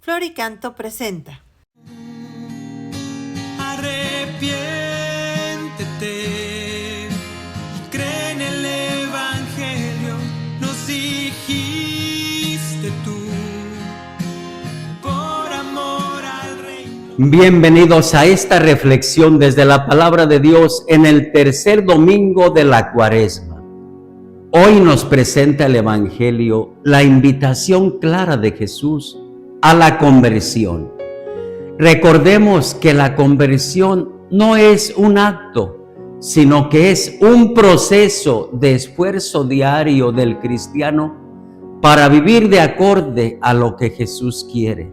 Flor y Canto presenta. Arrepiéntete y cree en el Evangelio, nos dijiste tú, por amor al Rey. Bienvenidos a esta reflexión desde la palabra de Dios en el tercer domingo de la Cuaresma. Hoy nos presenta el Evangelio la invitación clara de Jesús a la conversión. Recordemos que la conversión no es un acto, sino que es un proceso de esfuerzo diario del cristiano para vivir de acorde a lo que Jesús quiere.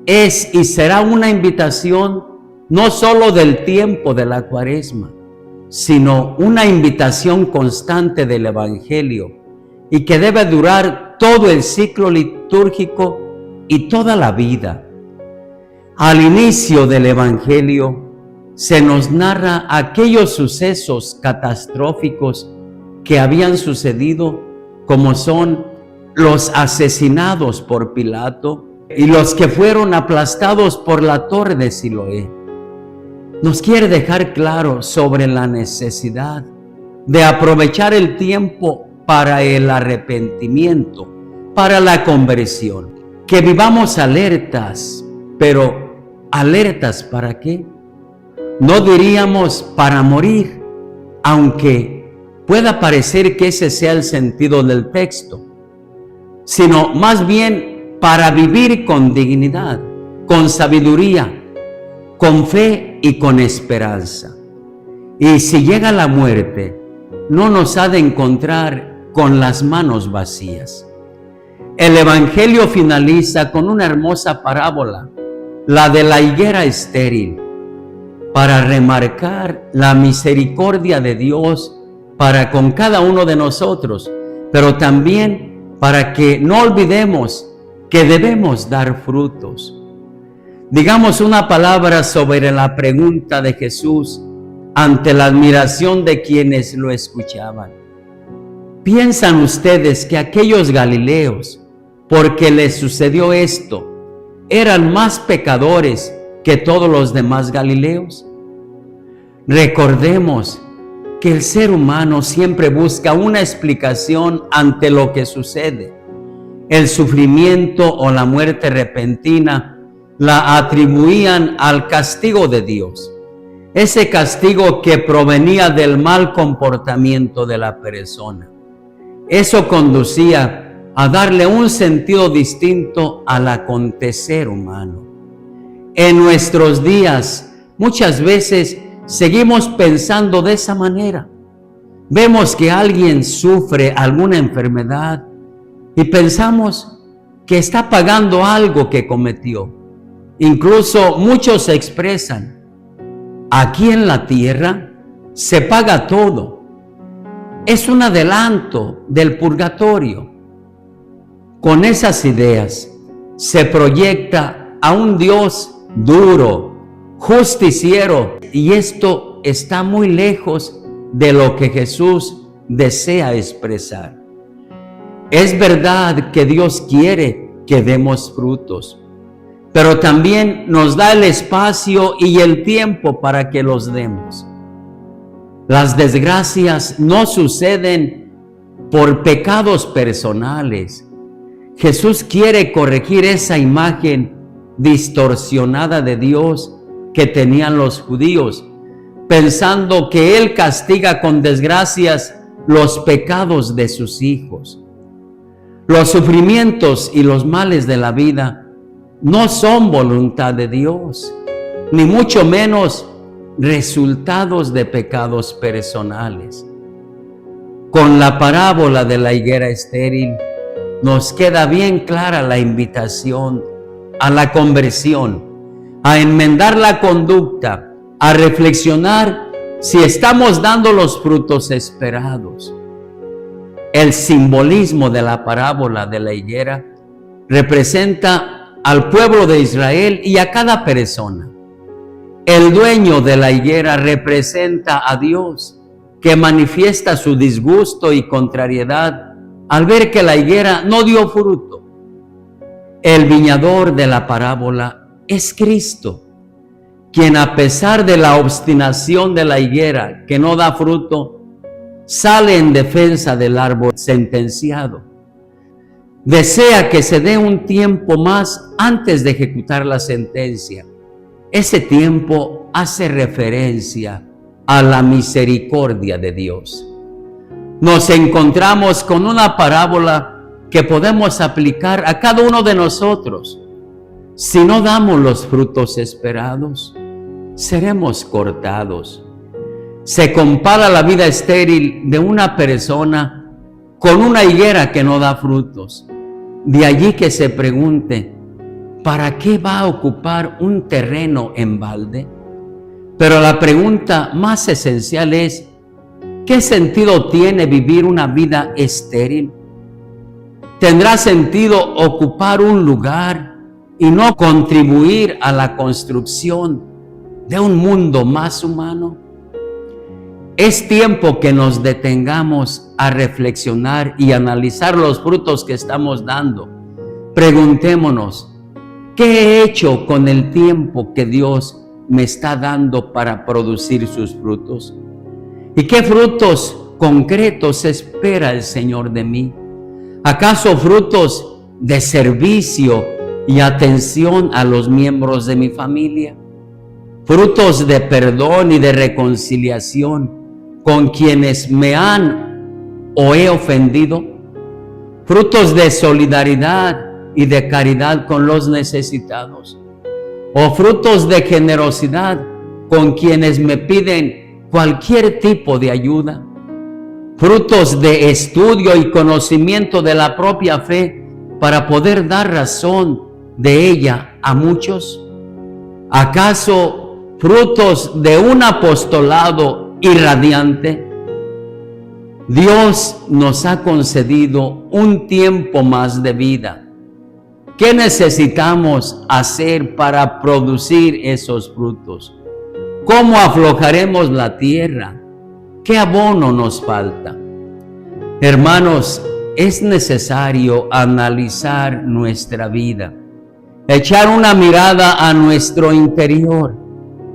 Es y será una invitación no solo del tiempo de la Cuaresma, sino una invitación constante del Evangelio y que debe durar todo el ciclo litúrgico y toda la vida. Al inicio del Evangelio se nos narra aquellos sucesos catastróficos que habían sucedido, como son los asesinados por Pilato y los que fueron aplastados por la torre de Siloé. Nos quiere dejar claro sobre la necesidad de aprovechar el tiempo para el arrepentimiento, para la conversión. Que vivamos alertas, pero ¿alertas para qué? No diríamos para morir, aunque pueda parecer que ese sea el sentido del texto, sino más bien para vivir con dignidad, con sabiduría, con fe y con esperanza. Y si llega la muerte, no nos ha de encontrar con las manos vacías. El Evangelio finaliza con una hermosa parábola, la de la higuera estéril, para remarcar la misericordia de Dios para con cada uno de nosotros, pero también para que no olvidemos que debemos dar frutos. Digamos una palabra sobre la pregunta de Jesús ante la admiración de quienes lo escuchaban. ¿Piensan ustedes que aquellos galileos, porque les sucedió esto, eran más pecadores que todos los demás galileos? Recordemos que el ser humano siempre busca una explicación ante lo que sucede. El sufrimiento o la muerte repentina la atribuían al castigo de Dios, ese castigo que provenía del mal comportamiento de la persona. Eso conducía a darle un sentido distinto al acontecer humano. En nuestros días, muchas veces seguimos pensando de esa manera. Vemos que alguien sufre alguna enfermedad y pensamos que está pagando algo que cometió. Incluso muchos expresan: aquí en la tierra se paga todo. Es un adelanto del purgatorio. Con esas ideas se proyecta a un Dios duro, justiciero, y esto está muy lejos de lo que Jesús desea expresar. Es verdad que Dios quiere que demos frutos, pero también nos da el espacio y el tiempo para que los demos. Las desgracias no suceden por pecados personales. Jesús quiere corregir esa imagen distorsionada de Dios que tenían los judíos, pensando que Él castiga con desgracias los pecados de sus hijos. Los sufrimientos y los males de la vida no son voluntad de Dios, ni mucho menos resultados de pecados personales. Con la parábola de la higuera estéril nos queda bien clara la invitación a la conversión, a enmendar la conducta, a reflexionar si estamos dando los frutos esperados. El simbolismo de la parábola de la higuera representa al pueblo de Israel y a cada persona. El dueño de la higuera representa a Dios, que manifiesta su disgusto y contrariedad al ver que la higuera no dio fruto. El viñador de la parábola es Cristo, quien a pesar de la obstinación de la higuera que no da fruto, sale en defensa del árbol sentenciado. Desea que se dé un tiempo más antes de ejecutar la sentencia. Ese tiempo hace referencia a la misericordia de Dios. Nos encontramos con una parábola que podemos aplicar a cada uno de nosotros. Si no damos los frutos esperados, seremos cortados. Se compara la vida estéril de una persona con una higuera que no da frutos. De allí que se pregunte, ¿para qué va a ocupar un terreno en balde? Pero la pregunta más esencial es, ¿qué sentido tiene vivir una vida estéril? ¿Tendrá sentido ocupar un lugar y no contribuir a la construcción de un mundo más humano? Es tiempo que nos detengamos a reflexionar y analizar los frutos que estamos dando. Preguntémonos, ¿qué he hecho con el tiempo que Dios me está dando para producir sus frutos? ¿Y qué frutos concretos espera el Señor de mí? ¿Acaso frutos de servicio y atención a los miembros de mi familia? ¿Frutos de perdón y de reconciliación con quienes me han o he ofendido? ¿Frutos de solidaridad y de caridad con los necesitados? ¿O frutos de generosidad con quienes me piden cualquier tipo de ayuda? ¿Frutos de estudio y conocimiento de la propia fe para poder dar razón de ella a muchos? ¿Acaso frutos de un apostolado irradiante? Dios nos ha concedido un tiempo más de vida. ¿Qué necesitamos hacer para producir esos frutos? ¿Cómo aflojaremos la tierra? ¿Qué abono nos falta? Hermanos, es necesario analizar nuestra vida, echar una mirada a nuestro interior,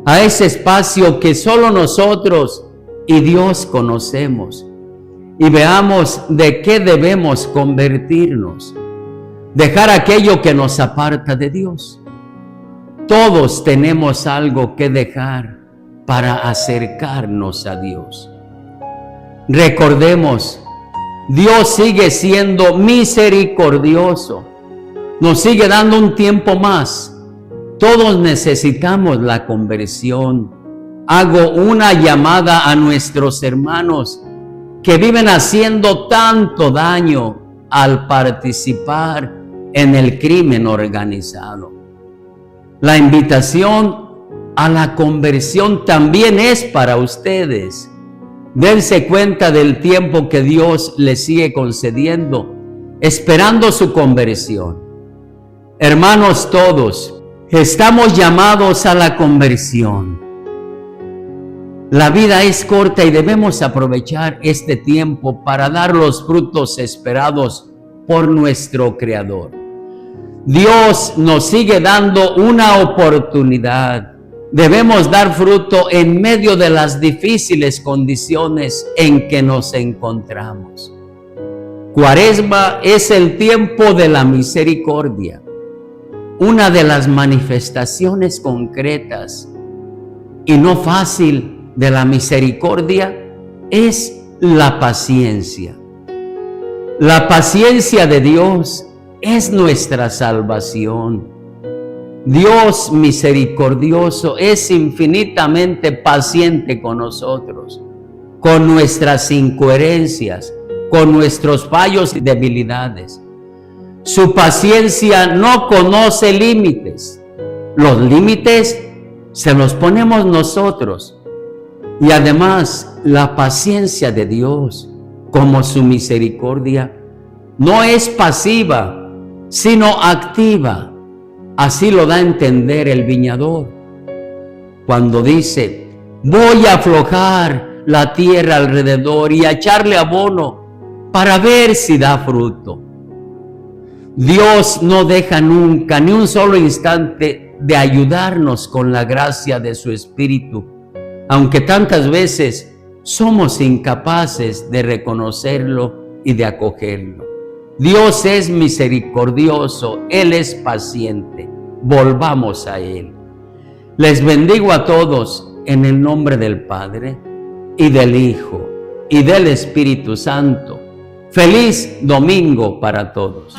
a ese espacio que solo nosotros y Dios conocemos, y veamos de qué debemos convertirnos, dejar aquello que nos aparta de Dios. Todos tenemos algo que dejar para acercarnos a Dios. Recordemos, Dios sigue siendo misericordioso, nos sigue dando un tiempo más. Todos necesitamos la conversión. Hago una llamada a nuestros hermanos que viven haciendo tanto daño al participar en el crimen organizado. La invitación a la conversión también es para ustedes. Dense cuenta del tiempo que Dios les sigue concediendo, esperando su conversión. Hermanos todos, estamos llamados a la conversión. La vida es corta y debemos aprovechar este tiempo para dar los frutos esperados por nuestro Creador. Dios nos sigue dando una oportunidad. Debemos dar fruto en medio de las difíciles condiciones en que nos encontramos. Cuaresma es el tiempo de la misericordia. Una de las manifestaciones concretas y no fácil de la misericordia es la paciencia. La paciencia de Dios es nuestra salvación. Dios misericordioso es infinitamente paciente con nosotros, con nuestras incoherencias, con nuestros fallos y debilidades. Su paciencia no conoce límites. Los límites se los ponemos nosotros. Y además, la paciencia de Dios, como su misericordia, no es pasiva, sino activa. Así lo da a entender el viñador cuando dice: voy a aflojar la tierra alrededor y a echarle abono para ver si da fruto. Dios no deja nunca, ni un solo instante, de ayudarnos con la gracia de su Espíritu, aunque tantas veces somos incapaces de reconocerlo y de acogerlo. Dios es misericordioso, Él es paciente. Volvamos a Él. Les bendigo a todos en el nombre del Padre, y del Hijo, y del Espíritu Santo. Feliz domingo para todos.